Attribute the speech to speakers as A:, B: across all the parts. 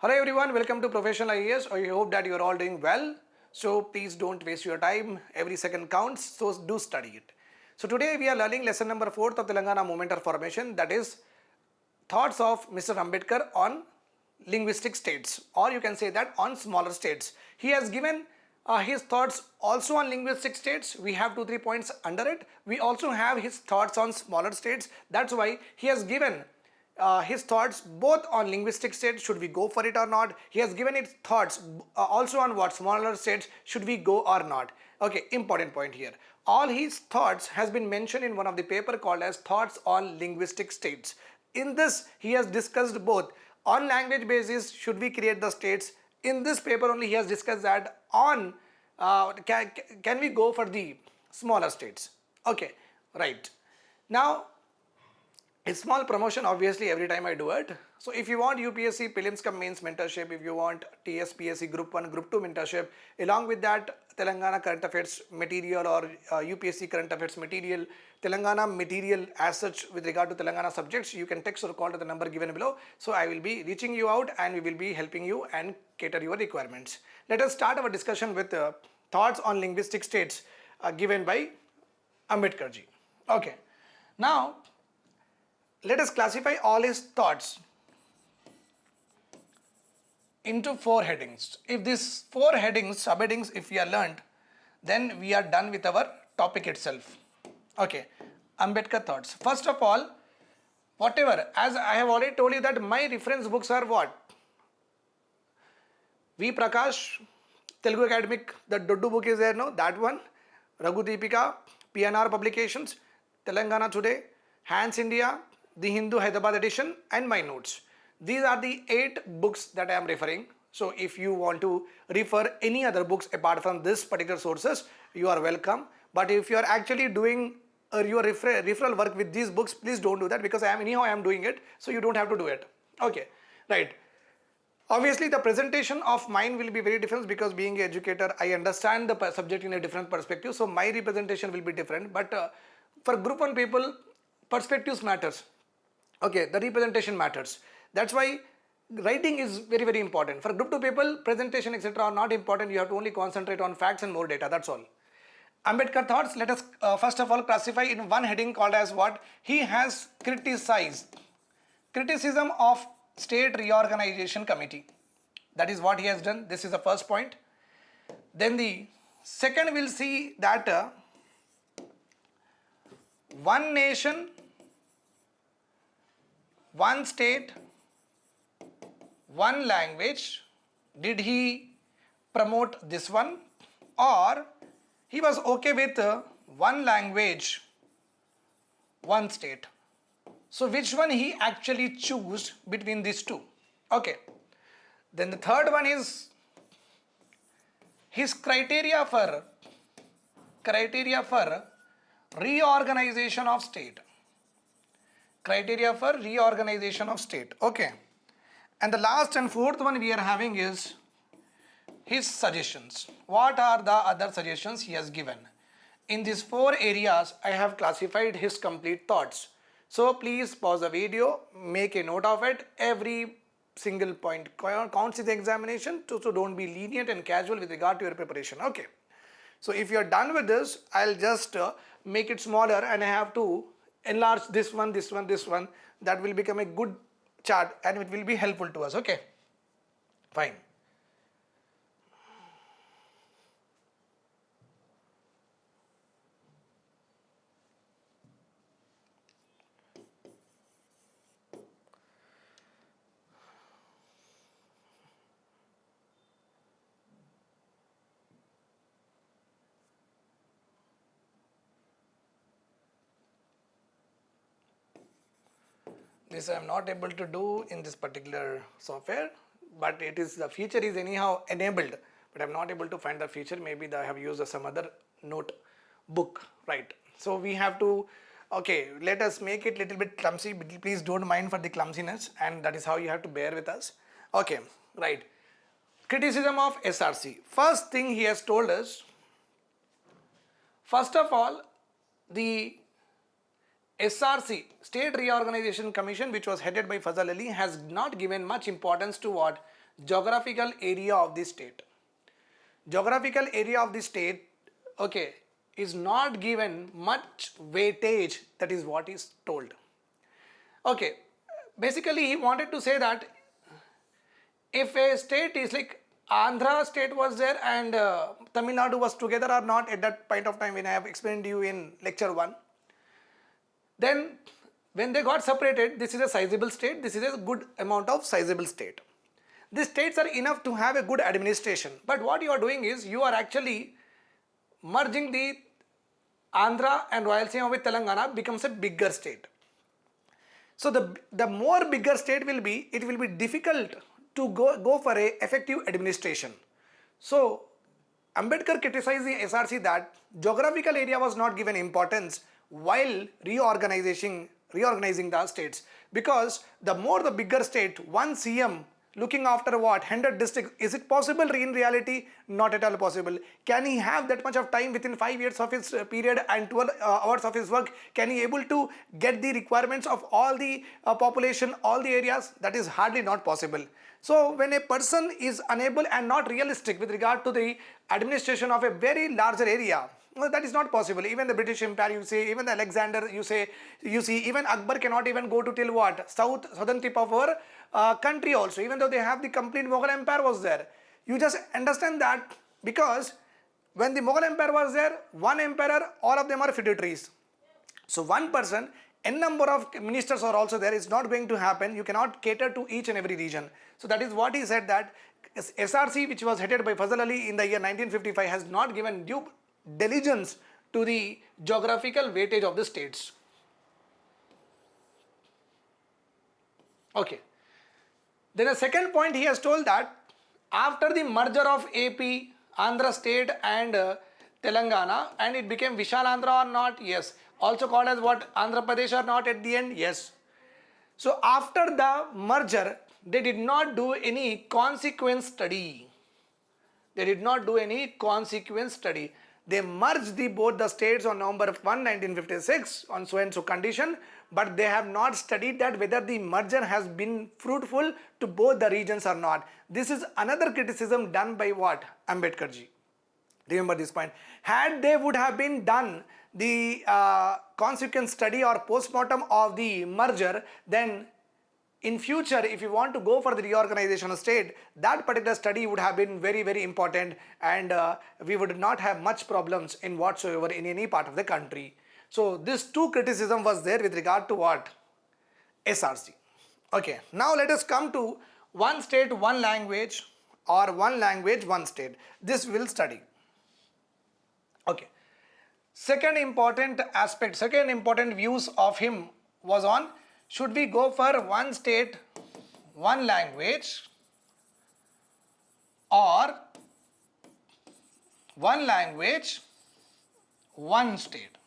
A: Hello everyone, welcome to Professional IAS. I hope that you are all doing well. So please don't waste your time. Every second counts. So do study it. So today we are learning lesson number 4 of Telangana Movement or Formation, that is thoughts of Mr. Ambedkar on linguistic states, or you can say that on smaller states. He has given his thoughts also on linguistic states. We have 2-3 points under it. We also have his thoughts on smaller states. That's why he has given his thoughts both on linguistic states, should we go for it or not. He has given his thoughts also on what smaller states, should we go or not. Okay, important point here. All his thoughts has been mentioned in one of the paper called as thoughts on linguistic states. In this he has discussed both on language basis, should we create the states. In this paper only he has discussed that on can we go for the smaller states. Okay, right. Now it's small promotion obviously every time I do it. So if you want UPSC Prelims cum mains mentorship, if you want TSPSC Group 1, Group 2 mentorship, along with that Telangana current affairs material or UPSC current affairs material, Telangana material as such with regard to Telangana subjects, you can text or call to the number given below. So I will be reaching you out and we will be helping you and cater your requirements. Let us start our discussion with thoughts on linguistic states given by Ambedkar ji. Okay, now let us classify all his thoughts into 4 headings. If these 4 headings, subheadings, if we are learned, then we are done with our topic itself. Okay, Ambedkar thoughts. First of all, whatever, as I have already told you that my reference books are what? V. Prakash, Telugu Academic, the Doddu book is there, no? That one. Raghu Deepika, PNR Publications, Telangana Today, Hans India, The Hindu Hyderabad edition, and my notes. These are the 8 books that I am referring. So if you want to refer any other books apart from this particular sources, you are welcome. But if you are actually doing your referral work with these books, please don't do that, because I am doing it, so you don't have to do it. Okay, right. Obviously the presentation of mine will be very different, because being an educator I understand the subject in a different perspective, so my representation will be different. But for Group 1 people, perspectives matters. Okay, the representation matters. That's why writing is very, very important. For Group 2 people, presentation etc. are not important. You have to only concentrate on facts and more data. That's all. Ambedkar thoughts, let us first of all classify in one heading called as what? He has criticized. Criticism of State Reorganization Committee. That is what he has done. This is the first point. Then the second we'll see that one nation, one state, one language. Did he promote this one, or he was okay with one language, one state? So which one he actually chose between these two? Okay. Then the third one is his criteria for reorganization of state. Criteria for reorganization of state. Okay. And the last and fourth one we are having is his suggestions. What are the other suggestions he has given? In these 4 areas I have classified his complete thoughts. So please pause the video, make a note of it. Every single point counts in the examination, so don't be lenient and casual with regard to your preparation. Okay. So if you are done with this, I'll just make it smaller, and I have to enlarge this one, this one, this one. That will become a good chart and it will be helpful to us. Okay, fine. This I am not able to do in this particular software, but it is, the feature is anyhow enabled, but I am not able to find the feature. Maybe I have used some other notebook, right? So we have to, okay, let us make it little bit clumsy. Please don't mind for the clumsiness, and that is how you have to bear with us. Okay, right. Criticism of SRC. First thing he has told us, first of all, the SRC, State Reorganization Commission, which was headed by Fazal Ali, has not given much importance to what? geographical area of the state. Geographical area of the state, okay, is not given much weightage. That is what is told. Okay, basically he wanted to say that if a state is like Andhra state was there and Tamil Nadu was together or not at that point of time when I have explained to you in lecture 1, then when they got separated, this is a sizable state, this is a good amount of sizable state. These states are enough to have a good administration, but what you are doing is you are actually merging the Andhra and Rayalaseema with Telangana becomes a bigger state. So the more bigger state will be, it will be difficult to go for a effective administration. So Ambedkar criticized the SRC that geographical area was not given importance while reorganizing the states, because the more the bigger state, one CM looking after what, 100 districts, is it possible in reality? Not at all possible. Can he have that much of time within 5 years of his period and 12 hours of his work? Can he able to get the requirements of all the population, all the areas? That is hardly not possible. So when a person is unable and not realistic with regard to the administration of a very larger area, well, that is not possible. Even the British Empire, you say, even the Alexander, you see, even Akbar cannot even go to till what? Southern tip of our country also, even though they have the complete Mughal Empire was there. You just understand that because when the Mughal Empire was there, one emperor, all of them are feudatories. So one person, n number of ministers are also there. It's not going to happen. You cannot cater to each and every region. So that is what he said, that SRC, which was headed by Fazal Ali in the year 1955, has not given due diligence to the geographical weightage of the states. Okay. Then a second point, he has told that after the merger of AP, Andhra state and Telangana, and it became Vishal Andhra or not? Yes. Also called as what, Andhra Pradesh or not at the end? Yes. So after the merger, they did not do any consequence study. They did not do any consequence study. They merged both the states on November 1, 1956 on so and so condition, but they have not studied that whether the merger has been fruitful to both the regions or not. This is another criticism done by what? Ambedkar ji. Remember this point. Had they would have been done the consequence study or postmortem of the merger, then in future, if you want to go for the reorganization of state, that particular study would have been very, very important, and we would not have much problems in whatsoever in any part of the country. So this two criticism was there with regard to what? SRC. Okay, now let us come to one state, one language, or one language, one state. This we will study. Okay. Second important aspect, second important views of him was on, should we go for one state, one language, or one language, one state?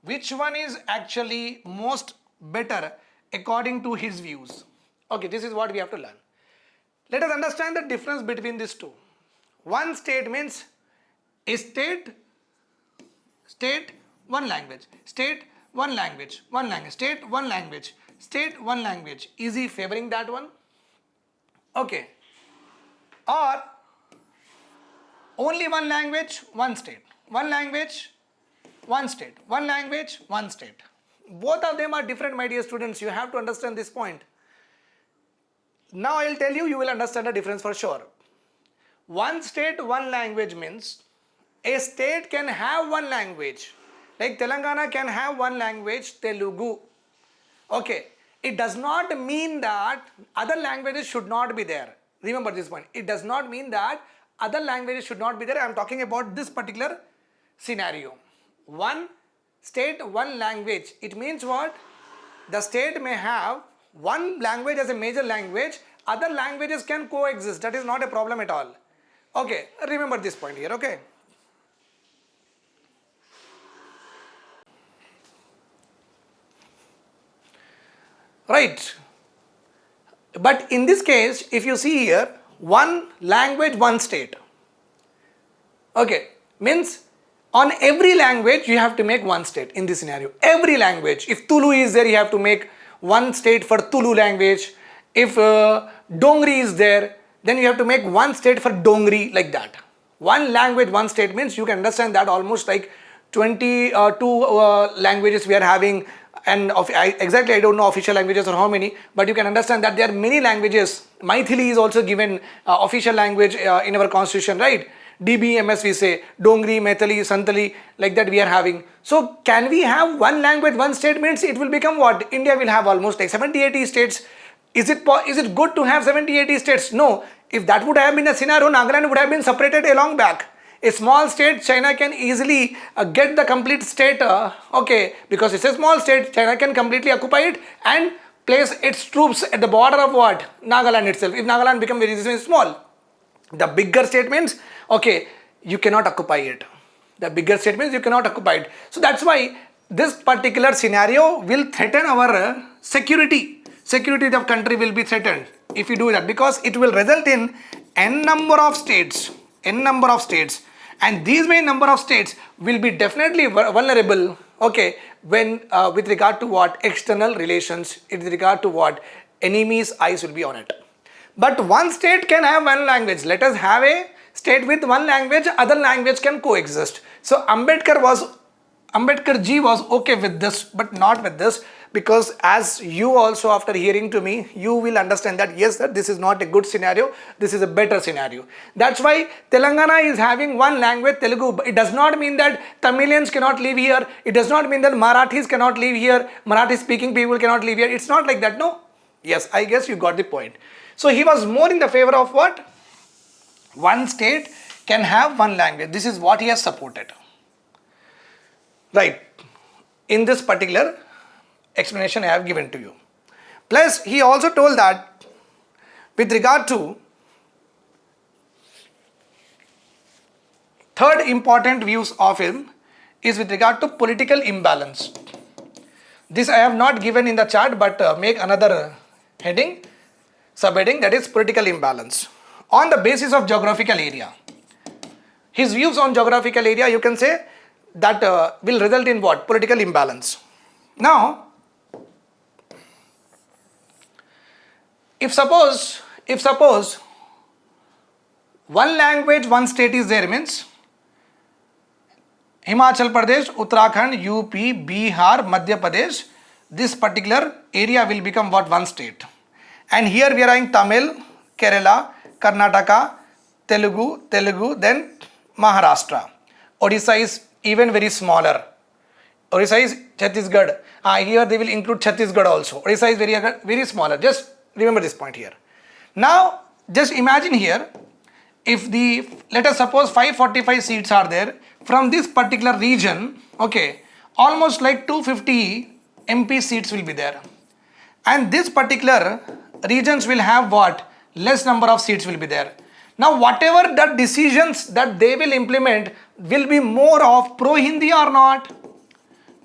A: Which one is actually most better according to his views? Okay, this is what we have to learn. Let us understand the difference between these two. One state means a state, one language, state, one language, one language, state, one language, state, one language. Is he favoring that one? Okay. Or only one language, one state, one language, one state, one language, one state. Both of them are different, my dear students. You have to understand this point. Now I will tell you, you will understand the difference for sure. One state, one language means a state can have one language. Like Telangana can have one language, Telugu. Okay. It does not mean that other languages should not be there. Remember this point. It does not mean that other languages should not be there. I am talking about this particular scenario. One state, one language. It means what? The state may have one language as a major language. Other languages can coexist. That is not a problem at all. Okay. Remember this point here. Okay. Right. But in this case, if you see here, one language, one state. Okay. Means on every language, you have to make one state in this scenario. Every language. If Tulu is there, you have to make one state for Tulu language. If Dongri is there, then you have to make one state for Dongri, like that. One language, one state means you can understand that almost like 22 languages we are having, and exactly I don't know official languages or how many, but you can understand that there are many languages. Maithili is also given official language in our constitution, right? DBMS we say, Dongri, Maithili, Santali, like that we are having. So can we have one language, one state means it will become what? India will have almost like 70-80 states. Is it good to have 70-80 states? No. If that would have been a scenario, Nagaland would have been separated a long back. A small state, China can easily get the complete state, okay, because it's a small state, China can completely occupy it and place its troops at the border of what? Nagaland itself. If Nagaland becomes very small. The bigger state means, okay, you cannot occupy it. The bigger state means you cannot occupy it. So that's why this particular scenario will threaten our security. Security of country will be threatened if you do that, because it will result in n number of states, and these many number of states will be definitely vulnerable, okay, when with regard to what? External relations, with regard to what? Enemies' eyes will be on it. But one state can have one language. Let us have a state with one language, other language can coexist. So Ambedkar ji was okay with this, but not with this, because as you also after hearing to me, you will understand that yes, that this is not a good scenario, this is a better scenario. That's why Telangana is having one language, Telugu. It does not mean that Tamilians cannot live here. It does not mean that Marathis cannot live here. Marathi speaking people cannot live here. It's not like that, no? Yes, I guess you got the point. So he was more in the favor of what? One state can have one language. This is what he has supported. Right. In this particular explanation I have given to you. Plus he also told that with regard to third important views of him is with regard to political imbalance. This I have not given in the chart, but make another heading, subheading, that is political imbalance on the basis of geographical area. His views on geographical area, you can say that will result in what? Political imbalance. Now if suppose one language, one state is there, means Himachal Pradesh, Uttarakhand, UP, Bihar, Madhya Pradesh, this particular area will become what? One state. And here we are having Tamil, Kerala, Karnataka, Telugu, then Maharashtra. Odisha is even very smaller. Odisha is Chhattisgarh. Here they will include Chhattisgarh also. Odisha is very smaller. Just remember this point here. Now just imagine here, if let us suppose 545 seats are there from this particular region, okay, almost like 250 MP seats will be there, and this particular regions will have what? Less number of seats will be there. Now whatever the decisions that they will implement will be more of pro-Hindi or not?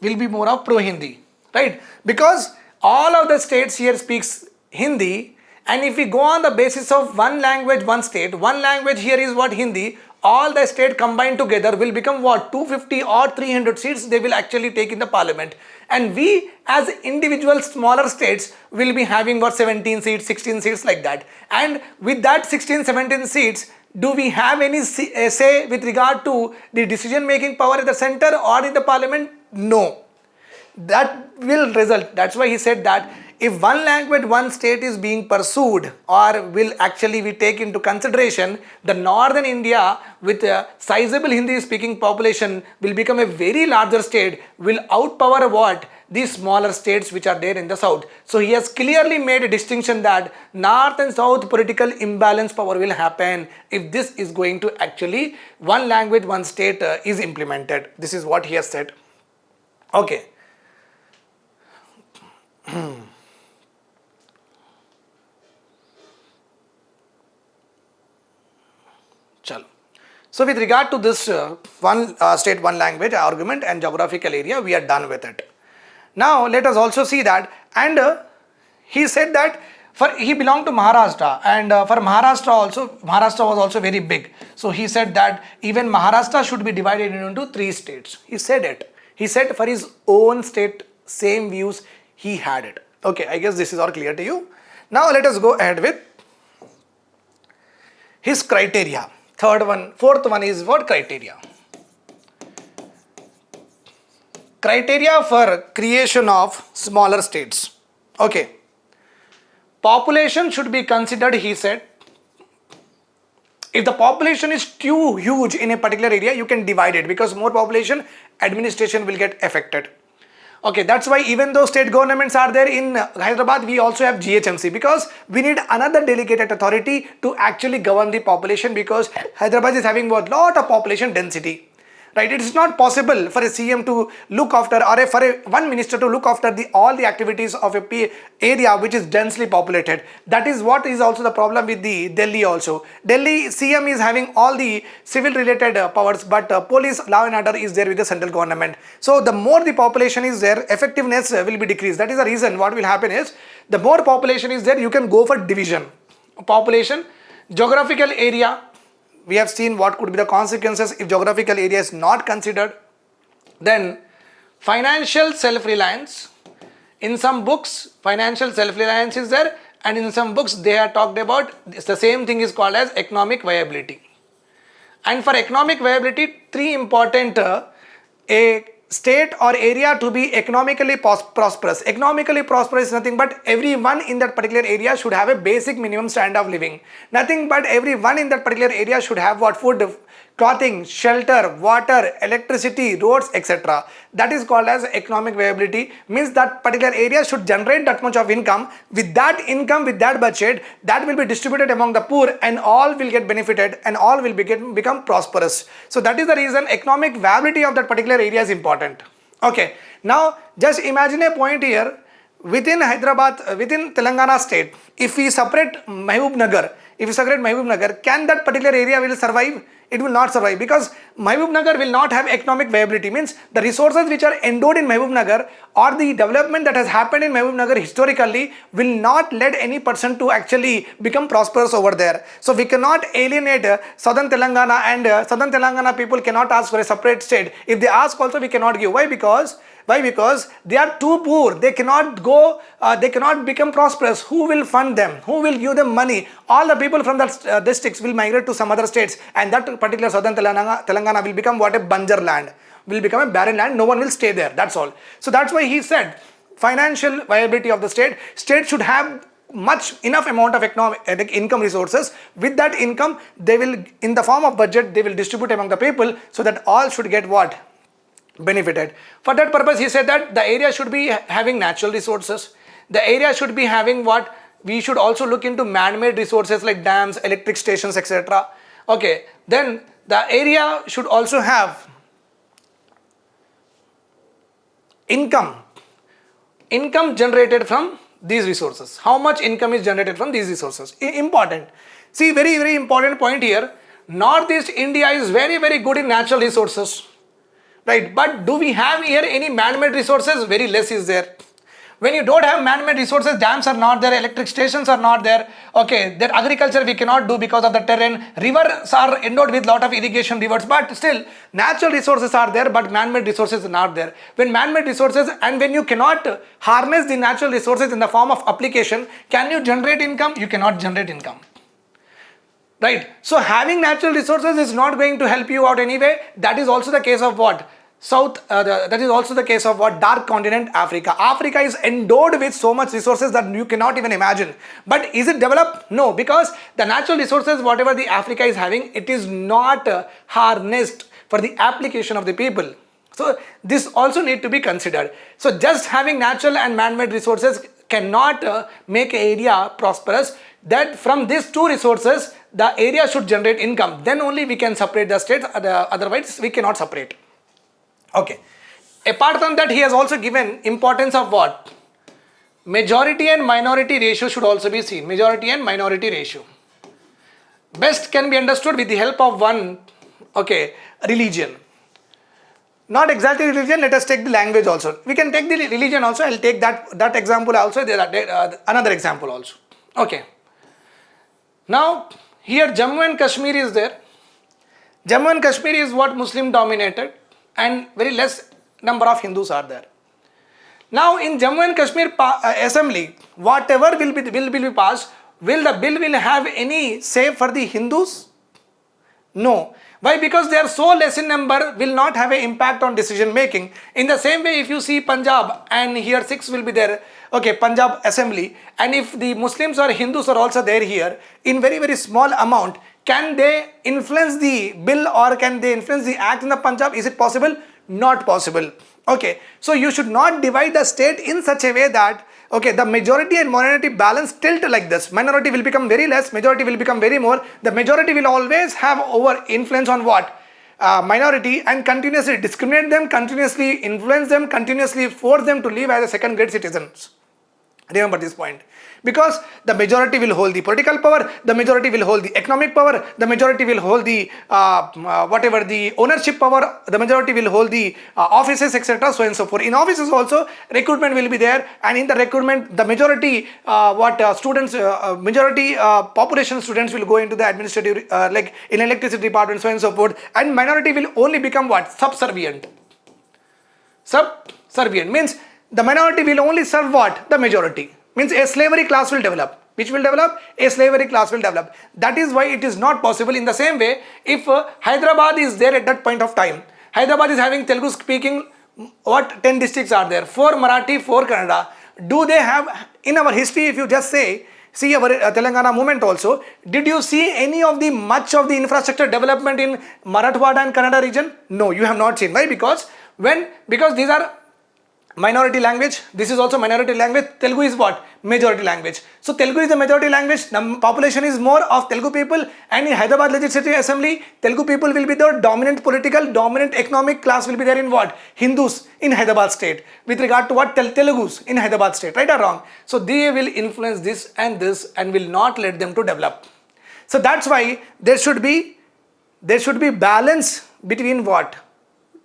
A: Will be more of pro-Hindi, right? Because all of the states here speaks Hindi, and if we go on the basis of one language, one state, one language here is what? Hindi. All the state combined together will become what? 250 or 300 seats they will actually take in the parliament. And we as individual smaller states will be having what? 17 seats, 16 seats, like that. And with that 16, 17 seats, do we have any say with regard to the decision making power at the center or in the parliament? No. That will result. That's why he said that if one language, one state is being pursued, or will actually we take into consideration, the northern India with a sizable Hindi speaking population will become a very larger state, will outpower what? These smaller states which are there in the south. So he has clearly made a distinction that north and south political imbalance power will happen if this is going to actually one language, one state is implemented. This is what he has said. Okay. Chalo. So with regard to this one state, one language argument and geographical area, we are done with it. Now let us also see that, and he said that he belonged to Maharashtra, and for Maharashtra was also very big. So he said that even Maharashtra should be divided into 3 states. He said it. He said for his own state, same views he had it. Okay, I guess this is all clear to you. Now let us go ahead with his criteria. Fourth one is what criteria? Criteria for creation of smaller states. Okay. Population should be considered, he said. If the population is too huge in a particular area, you can divide it, because more population, administration will get affected. Okay, that's why even though state governments are there in Hyderabad, we also have GHMC, because we need another delegated authority to actually govern the population, because Hyderabad is having a lot of population density. Right, it is not possible for a CM to look after, or for one minister to look after all the activities of a area which is densely populated. That is what is also the problem with the Delhi also. Delhi CM is having all the civil related powers, but police, law and order is there with the central government. So the more the population is there, effectiveness will be decreased. That is the reason what will happen is, the more population is there, you can go for division. Population, geographical area. We have seen what could be the consequences if geographical area is not considered. Then financial self-reliance. In some books, financial self-reliance is there, and in some books they are talked about, the same thing is called as economic viability. And for economic viability, three important a state or area to be economically prosperous. Economically prosperous is nothing but everyone in that particular area should have a basic minimum standard of living. Nothing but everyone in that particular area should have what? Food, clothing, shelter, water, electricity, roads, etc. That is called as economic viability. Means that particular area should generate that much of income. With that income, with that budget, that will be distributed among the poor, and all will get benefited, and all will become prosperous. So that is the reason economic viability of that particular area is important. Okay, now just imagine a point here. Within Hyderabad, within Telangana state, if we separate Mahbub Nagar, can that particular area will survive? It will not survive, because Mahbub Nagar will not have economic viability. Means the resources which are endowed in Mahbub Nagar, or the development that has happened in Mahbub Nagar historically, will not let any person to actually become prosperous over there. So we cannot alienate southern Telangana, and southern Telangana people cannot ask for a separate state. If they ask also, we cannot give. Why? Because they are too poor. They cannot go, they cannot become prosperous. Who will fund them? Who will give them money? All the people from that districts will migrate to some other states, and that particular southern Telangana will become what? A banjar land. Will become a barren land. No one will stay there. That's all. So that's why he said financial viability of the state. State should have enough amount of income resources. With that income, they will, in the form of budget, they will distribute among the people, so that all should get what? Benefited. For that purpose, he said that the area should be having natural resources. The area should be having what? We should also look into man-made resources like dams, electric stations, etc. Okay, then the area should also have income generated from these resources. How much income is generated from these resources? Important. See, very, very important point here. Northeast India is very, very good in natural resources. Right, but do we have here any man-made resources? Very less is there. When you don't have man-made resources, dams are not there, electric stations are not there. Okay, that agriculture we cannot do because of the terrain. Rivers are endowed with lot of irrigation rivers, but still natural resources are there, but man-made resources are not there. When man-made resources, and when you cannot harness the natural resources in the form of application, can you generate income? You cannot generate income. Right, so having natural resources is not going to help you out anyway. That is also the case of what? That is also the case of what? Dark continent Africa. Africa is endowed with so much resources that you cannot even imagine. But is it developed? No, because the natural resources, whatever the Africa is having, it is not harnessed for the application of the people. So this also need to be considered. So just having natural and man-made resources cannot make an area prosperous. That from these two resources, the area should generate income. Then only we can separate the states, otherwise we cannot separate. Okay. Apart from that, he has also given importance of what? Majority and minority ratio should also be seen. Majority and minority ratio. Best can be understood with the help of one, okay, religion. Not exactly religion, let us take the language also. We can take the religion also. I will take that example also, another example also. Okay. Now, here Jammu and Kashmir is there. Jammu and Kashmir is what? Muslim dominated, and very less number of Hindus are there. Now in Jammu and Kashmir assembly, whatever will be passed, will the bill will have any say for the Hindus? No. Why? Because they are so less in number, will not have an impact on decision making. In the same way, if you see Punjab and here 6 will be there, okay, Punjab assembly, and if the Muslims or Hindus are also there here in very, very small amount, can they influence the bill or can they influence the act in the Punjab? Is it possible? Not possible. Okay, so you should not divide the state in such a way that, okay, the majority and minority balance tilt like this. Minority will become very less, majority will become very more. The majority will always have over influence on what? Minority, and continuously discriminate them, continuously influence them, continuously force them to live as a second grade citizens. Remember this point. Because the majority will hold the political power, the majority will hold the economic power, the majority will hold the whatever the ownership power, the majority will hold the offices, etc. so and so forth. In offices also recruitment will be there, and in the recruitment the majority majority population students will go into the administrative like in electricity department, so and so forth, and minority will only become what? Subservient. Subservient means the minority will only serve what? The majority. Means a slavery class will develop. Which will develop? A slavery class will develop. That is why it is not possible. In the same way, if Hyderabad is there at that point of time, Hyderabad is having Telugu speaking, what 10 districts are there? 4 Marathi, 4 Kannada. Do they have, in our history, if you just say, see our Telangana movement also, did you see any of the much of the infrastructure development in Marathwada and Kannada region? No, you have not seen. Why? Because these are minority language, this is also minority language. Telugu is what? Majority language. So Telugu is the majority language. The population is more of Telugu people, and in Hyderabad Legislative Assembly, Telugu people will be the dominant political, dominant economic class will be there in what? Hindus in Hyderabad state. With regard to what? Telugus in Hyderabad state. Right or wrong? So they will influence this and will not let them to develop. So that's why there should be balance between what?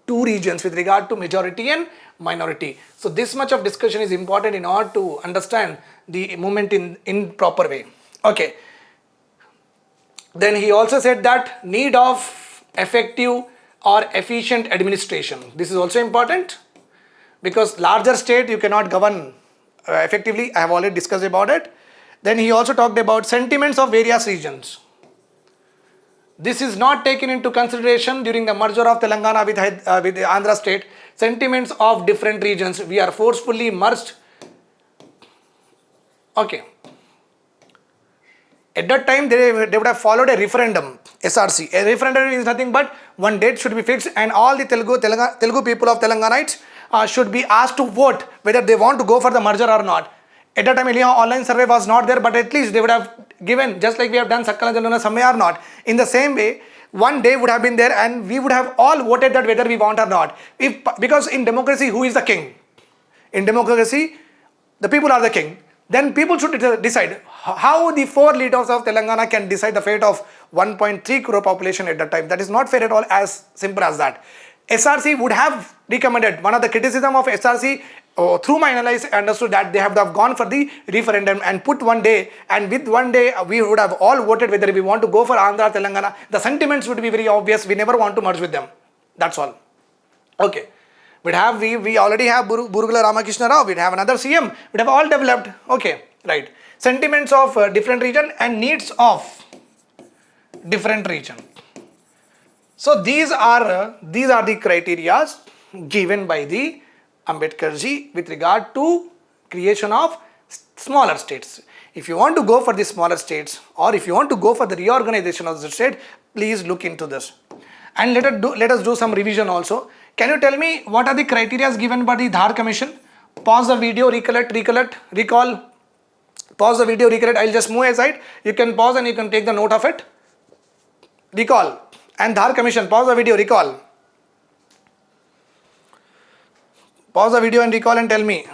A: 2 regions with regard to majority and minority. So this much of discussion is important in order to understand the movement in proper way. Okay. Then he also said that need of effective or efficient administration. This is also important because larger state you cannot govern effectively. I have already discussed about it. Then he also talked about sentiments of various regions. This is not taken into consideration during the merger of Telangana with Andhra state. Sentiments of different regions. We are forcefully merged. Okay. At that time, they would have followed a referendum, SRC. A referendum is nothing but one date should be fixed, and all the Telugu people of Telanganites should be asked to vote whether they want to go for the merger or not. At that time, online survey was not there, but at least they would have given, just like we have done Sakkala Jaluna Survey or not. In the same way, one day would have been there, and we would have all voted that whether we want or not. Because in democracy, who is the king? In democracy, the people are the king. Then people should decide how the 4 leaders of Telangana can decide the fate of 1.3 crore population at that time. That is not fair at all, as simple as that. SRC would have recommended, one of the criticism of SRC through my analysis, I understood that they have gone for the referendum and put one day, and with one day we would have all voted whether we want to go for Andhra, Telangana. The sentiments would be very obvious. We never want to merge with them. That's all. Okay. We already have Burugula Ramakrishna Rao. We have another CM. We have all developed. Okay, right. Sentiments of different region and needs of different region. So these are the criteria given by the Ambedkar ji with regard to creation of smaller states. If you want to go for the smaller states, or if you want to go for the reorganization of the state, please look into this. And let us do some revision also. Can you tell me what are the criteria given by the Dhar Commission? Pause the video, recall. Pause the video, recollect. I'll just move aside. You can pause and you can take the note of it. Recall. And Dhar Commission, pause the video, recall. Pause the video and recall and tell me.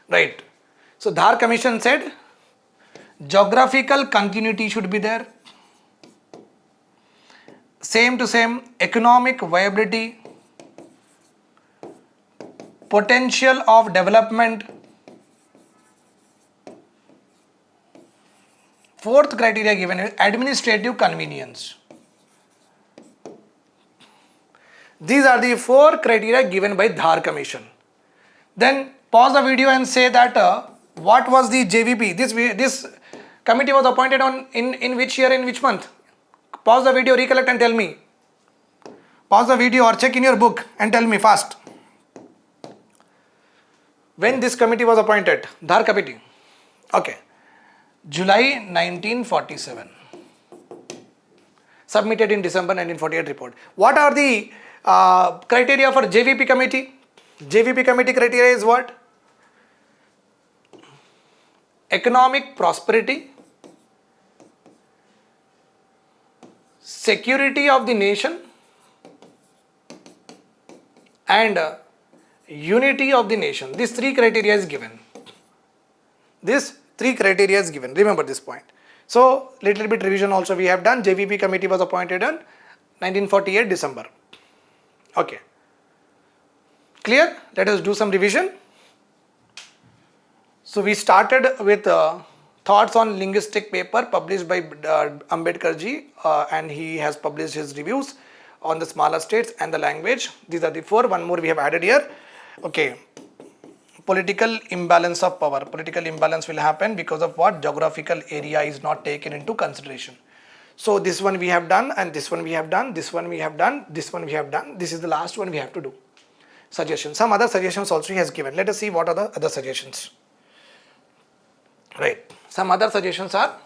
A: Right. So Dhar Commission said geographical continuity should be there. Same to same, economic viability, potential of development. 4th criteria given is administrative convenience. These are the 4 criteria given by Dhar Commission. Then pause the video and say that what was the JVP? This committee was appointed on in which year, in which month? Pause the video, recollect and tell me. Pause the video or check in your book and tell me fast. When this committee was appointed, Dhar committee. Okay. July 1947. Submitted in December 1948 report. What are the criteria for JVP committee? JVP committee criteria is what? Economic prosperity, security of the nation, and unity of the nation. These three criteria is given. This three criteria is given. Remember this point. So, little bit revision also we have done. JVP committee was appointed on 1948 December. Okay. Clear? Let us do some revision. So, we started with thoughts on linguistic paper published by Ambedkar ji and he has published his reviews on the smaller states and the language. These are the four. One more we have added here. Okay. Political imbalance of power. Political imbalance will happen because of what? Geographical area is not taken into consideration. So this one we have done and this one we have done, this one we have done, this one we have done. This is the last one we have to do. Suggestions. Some other suggestions also he has given. Let us see what are the other suggestions. Right. Some other suggestions are,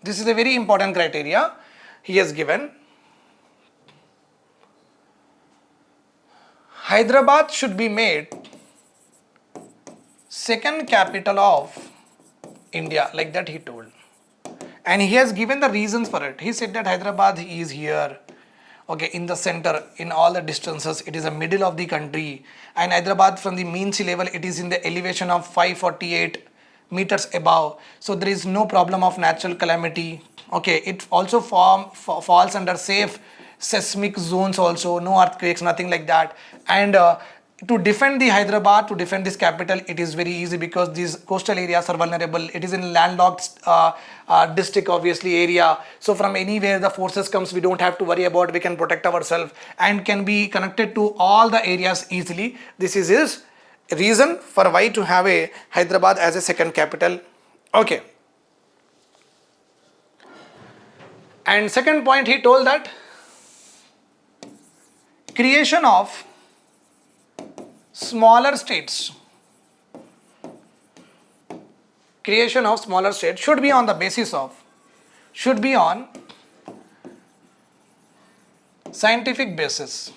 A: this is a very important criteria he has given. Hyderabad should be made second capital of India, like that he told. And he has given the reasons for it. He said that Hyderabad is here, okay, in the center, in all the distances, it is the middle of the country. And Hyderabad from the mean sea level, it is in the elevation of 548 meters above. So there is no problem of natural calamity. Okay, it also falls under safe seismic zones also, no earthquakes, nothing like that. And to defend the Hyderabad, to defend this capital, it is very easy because these coastal areas are vulnerable. It is in landlocked district, obviously, area. So from anywhere the forces comes, we don't have to worry about, we can protect ourselves and can be connected to all the areas easily. This is his reason for why to have a Hyderabad as a second capital. Okay. And second point, he told that creation of smaller states. Creation of smaller states should be on the basis of, should be on scientific basis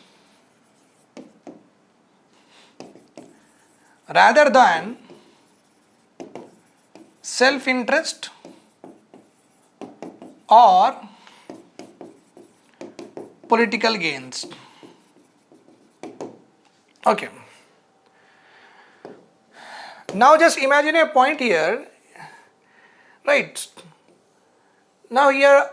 A: rather than self-interest or political gains. Okay. Now just imagine a point here, right? Now here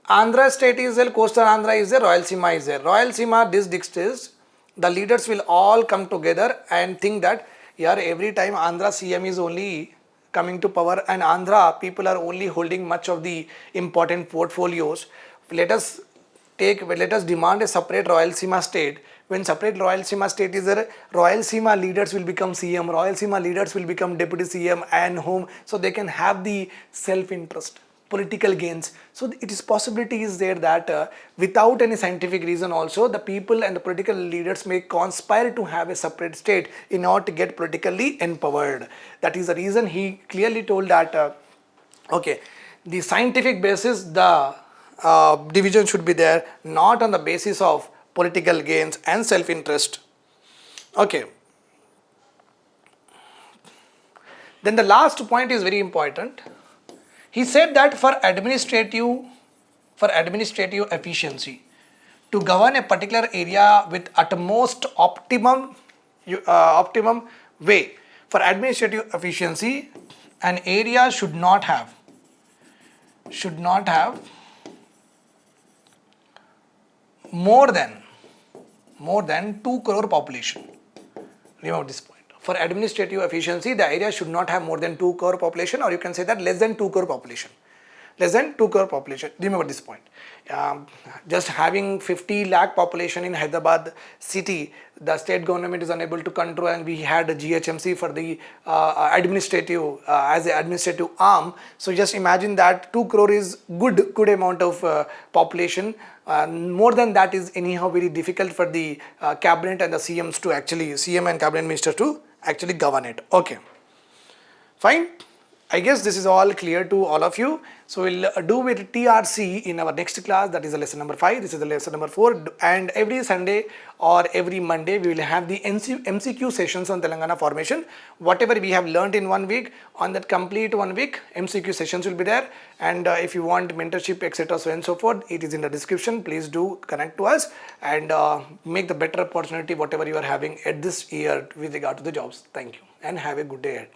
A: Andhra state is there, coastal Andhra is there, Royalsima is there. Royalsima, this district, the leaders will all come together and think that, yeah, every time Andhra CM is only coming to power and Andhra people are only holding much of the important portfolios. Let us demand a separate Royalsima state. When separate Royalsima state is there, Royalsima leaders will become CM, Royalsima leaders will become deputy CM and home, so they can have the self-interest, political gains. So it is possibility is there that without any scientific reason also, the people and the political leaders may conspire to have a separate state in order to get politically empowered. That is the reason he clearly told that, okay, the scientific basis, the division should be there, not on the basis of political gains and self-interest. Okay. Then the last point is very important. He said that for administrative efficiency, to govern a particular area with utmost optimum way, for administrative efficiency, an area should not have more than 2 crore population. Remember this point. For administrative efficiency, the area should not have more than 2 crore population, or you can say that less than 2 crore population. less than 2 crore population. Remember this point. Just having 50 lakh population in Hyderabad city, the state government is unable to control, and we had a GHMC for the administrative as an administrative arm. So just imagine that 2 crore is good amount of population. More than that is anyhow very difficult for the cabinet and the CMs to actually, CM and cabinet minister to actually govern it. Okay, fine. I guess this is all clear to all of you. So we'll do with TRC in our next class, that is the lesson number 5. This is the lesson number 4, and every Sunday or every Monday we will have the MCQ sessions on Telangana formation. Whatever we have learned in 1 week, on that complete 1 week MCQ sessions will be there. And if you want mentorship, etc., so and so forth, it is in the description. Please do connect to us and make the better opportunity whatever you are having at this year with regard to the jobs. Thank you and have a good day ahead.